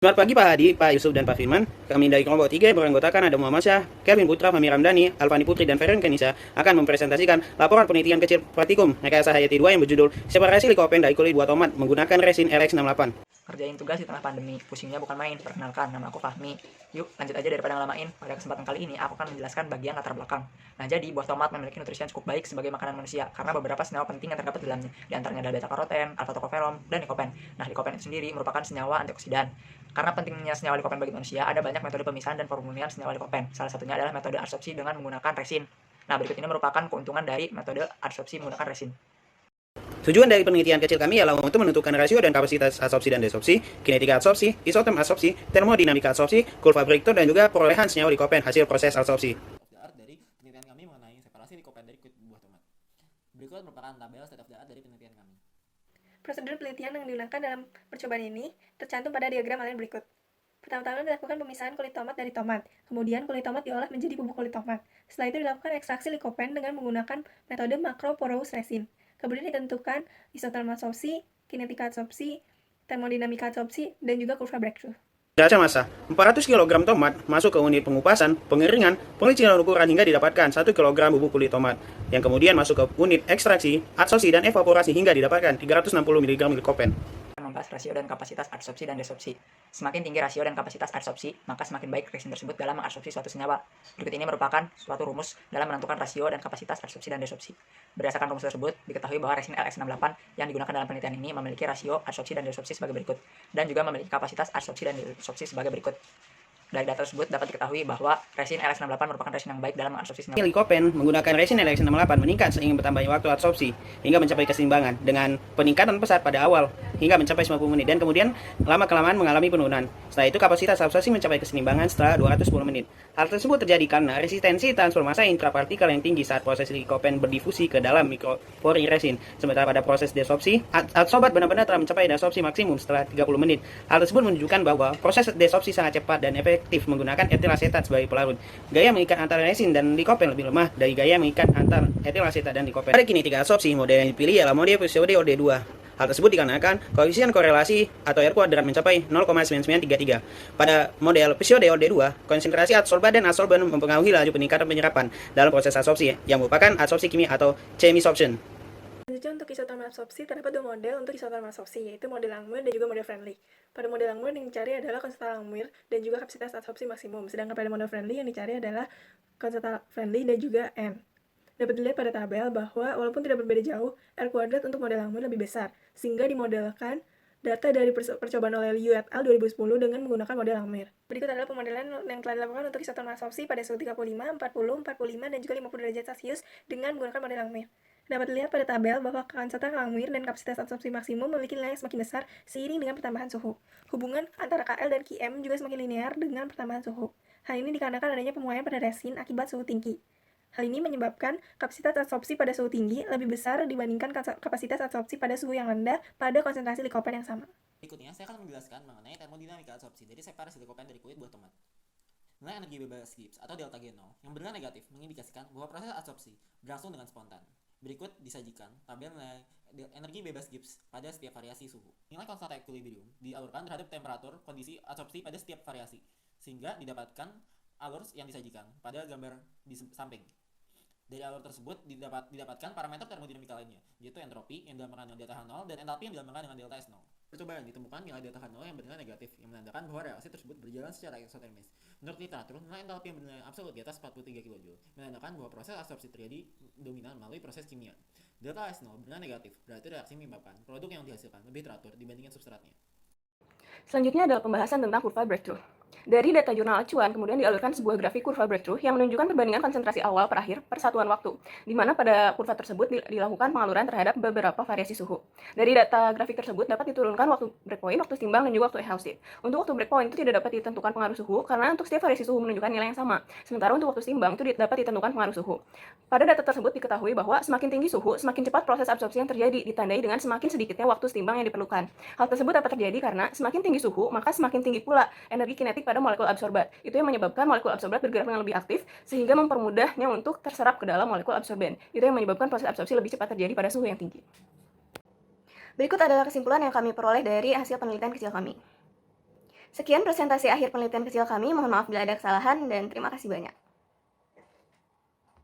Selamat pagi Pak Hadi, Pak Yusuf, dan Pak Firman. Kami dari kelompok 3 beranggotakan ada Muhammad Syah, Kevin Putra, Fahmi Ramdhani, Alfani Putri, dan Feren Kenisa akan mempresentasikan laporan penelitian kecil praktikum rekayasa Hayati 2 yang berjudul separasi likopen dari kulit buah tomat menggunakan resin RX68. Kerjain tugas di tengah pandemi, pusingnya bukan main. Perkenalkan, nama aku Fahmi. Yuk, lanjut aja daripada ngelamain. Pada kesempatan kali ini, aku akan menjelaskan bagian latar belakang. Nah, jadi buah tomat memiliki nutrisi yang cukup baik sebagai makanan manusia karena beberapa senyawa penting yang terdapat di dalamnya. Di antaranya ada beta-karoten, alfa-tokoferol, dan likopen. Nah, likopen itu sendiri merupakan senyawa antioksidan. Karena pentingnya senyawa likopen bagi manusia, ada banyak metode pemisahan dan pemulihan senyawa likopen. Salah satunya adalah metode adsorpsi dengan menggunakan resin. Nah, berikut ini merupakan keuntungan dari metode adsorpsi menggunakan resin. Tujuan dari penelitian kecil kami ialah untuk menentukan rasio dan kapasitas adsorpsi dan desorpsi, kinetika adsorpsi, isoterm adsorpsi, termodinamika adsorpsi, kurva Breakthrough, dan juga perolehan senyawa likopen hasil proses adsorpsi. State of the art dari penelitian kami mengenai separasi likopen dari kulit buah tomat. Berikut merupakan tabel state of the art dari penelitian kami. Prosedur penelitian yang digunakan dalam percobaan ini tercantum pada diagram layar berikut. Pertama-tama dilakukan pemisahan kulit tomat dari tomat. Kemudian kulit tomat diolah menjadi bubuk kulit tomat. Setelah itu dilakukan ekstraksi likopen dengan menggunakan metode macroporous resin. Kemudian ditentukan isoterm adsorpsi, kinetika adsorpsi, termodinamika adsorpsi, dan juga kurva Breakthrough. Derajat massa, 400 kg tomat masuk ke unit pengupasan, pengeringan, pelicilan ukuran hingga didapatkan 1 kg bubuk kulit tomat, yang kemudian masuk ke unit ekstraksi, adsorpsi, dan evaporasi hingga didapatkan 360 mg likopen. Membahas rasio dan kapasitas adsorpsi dan desorpsi. Semakin tinggi rasio dan kapasitas adsorpsi, maka semakin baik resin tersebut dalam mengabsorpsi suatu senyawa. Berikut ini merupakan suatu rumus dalam menentukan rasio dan kapasitas adsorpsi dan desorpsi. Berdasarkan rumus tersebut, diketahui bahwa resin RX68 yang digunakan dalam penelitian ini memiliki rasio adsorpsi dan desorpsi sebagai berikut, dan juga memiliki kapasitas adsorpsi dan desorpsi sebagai berikut. Dari data tersebut dapat diketahui bahwa resin RX68 merupakan resin yang baik dalam mengabsorpsi senyawa. Likopen menggunakan resin RX68 meningkat seiring bertambahnya waktu adsorpsi hingga mencapai keseimbangan dengan peningkatan pesat pada awal hingga mencapai 90 menit dan kemudian lama-kelamaan mengalami penurunan. Setelah itu kapasitas absorpsi mencapai keseimbangan setelah 210 menit. Hal tersebut terjadi karena resistensi transfer massa intrapartikel yang tinggi saat proses likopen berdifusi ke dalam mikropori resin. Sementara pada proses desorpsi, adsorbat benar-benar telah mencapai desorpsi maksimum setelah 30 menit. Hal tersebut menunjukkan bahwa proses desorpsi sangat cepat dan efektif menggunakan etil asetat sebagai pelarut. Gaya mengikat antara resin dan likopen lebih lemah dari gaya mengikat antara etil asetat dan likopen. Pada kinetika adsorpsi, model yang dipilih ialah model episode OD2. Hal tersebut dikarenakan koefisien korelasi atau R kuadrat mencapai 0,9933. Pada model episode OD2, konsentrasi adsorban dan adsorben mempengaruhi laju peningkatan penyerapan dalam proses adsorpsi yang merupakan adsorpsi kimia atau chemisorption. Selanjutnya untuk isoterm adsorpsi, terdapat dua model untuk isoterm adsorpsi, yaitu model Langmuir dan juga model Friendly. Pada model Langmuir yang dicari adalah konsentrasi Langmuir dan juga kapasitas adsorpsi maksimum, sedangkan pada model Friendly yang dicari adalah konsentrasi Friendly dan juga N. Dapat dilihat pada tabel bahwa walaupun tidak berbeda jauh, R kuadrat untuk model Langmuir lebih besar, sehingga dimodelkan data dari percobaan oleh Liu et al. 2010 dengan menggunakan model Langmuir. Berikut adalah pemodelan yang telah dilakukan untuk isoterm adsorpsi pada suhu 35, 40, 45, dan juga 50 derajat Celcius dengan menggunakan model Langmuir. Dapat dilihat pada tabel bahwa konsentrasi Langmuir dan kapasitas adsorpsi maksimum memiliki nilai yang semakin besar seiring dengan pertambahan suhu. Hubungan antara KL dan QM juga semakin linear dengan pertambahan suhu. Hal ini dikarenakan adanya pemuaian pada resin akibat suhu tinggi. Hal ini menyebabkan kapasitas adsorpsi pada suhu tinggi lebih besar dibandingkan kapasitas adsorpsi pada suhu yang rendah pada konsentrasi likopen yang sama. Berikutnya, saya akan menjelaskan mengenai termodinamika adsorpsi dari separasi likopen dari kulit buah tomat. Nilai energi bebas Gibbs atau delta G0 yang benar negatif mengindikasikan bahwa proses adsorpsi berlangsung dengan spontan. Berikut disajikan tabel nilai energi bebas Gibbs pada setiap variasi suhu. Nilai konstanta equilibrium dialurkan terhadap temperatur kondisi adsorpsi pada setiap variasi, sehingga didapatkan alur yang disajikan pada gambar di samping. Dari alur tersebut didapatkan parameter termodinamika lainnya, yaitu entropi yang dilambangkan dengan delta H0 dan entalpi yang dilambangkan dengan delta S0. Percobaan ditemukan nilai delta H0 yang bernilai negatif, yang menandakan bahwa reaksi tersebut berjalan secara eksotermis. Menurut literatur, nilai entalpi yang bernilai absolut di atas 43 kJ menandakan bahwa proses adsorpsi terjadi dominan melalui proses kimia. Delta S0 bernilai negatif, berarti reaksi menyebabkan produk yang dihasilkan lebih teratur dibandingkan substratnya. Selanjutnya adalah pembahasan tentang kurva Breakthrough. Dari data jurnal acuan, kemudian dialurkan sebuah grafik kurva Breakthrough yang menunjukkan perbandingan konsentrasi awal per akhir per satuan waktu, di mana pada kurva tersebut dilakukan pengaluran terhadap beberapa variasi suhu. Dari data grafik tersebut dapat diturunkan waktu breakpoint, waktu setimbang, dan juga waktu exhaustive. Untuk waktu breakpoint itu tidak dapat ditentukan pengaruh suhu, karena untuk setiap variasi suhu menunjukkan nilai yang sama. Sementara untuk waktu setimbang itu dapat ditentukan pengaruh suhu. Pada data tersebut diketahui bahwa semakin tinggi suhu, semakin cepat proses absorpsi yang terjadi, ditandai dengan semakin sedikitnya waktu setimbang yang diperlukan. Hal tersebut dapat terjadi karena semakin tinggi suhu, maka semakin tinggi pula energi kinetik pada molekul absorbat. Itu yang menyebabkan molekul absorbat bergerak dengan lebih aktif, sehingga mempermudahnya untuk terserap ke dalam molekul absorben. Itu yang menyebabkan proses absorpsi lebih cepat terjadi pada suhu yang tinggi. Berikut adalah kesimpulan yang kami peroleh dari hasil penelitian kecil kami. Sekian presentasi akhir penelitian kecil kami, mohon maaf bila ada kesalahan dan terima kasih banyak.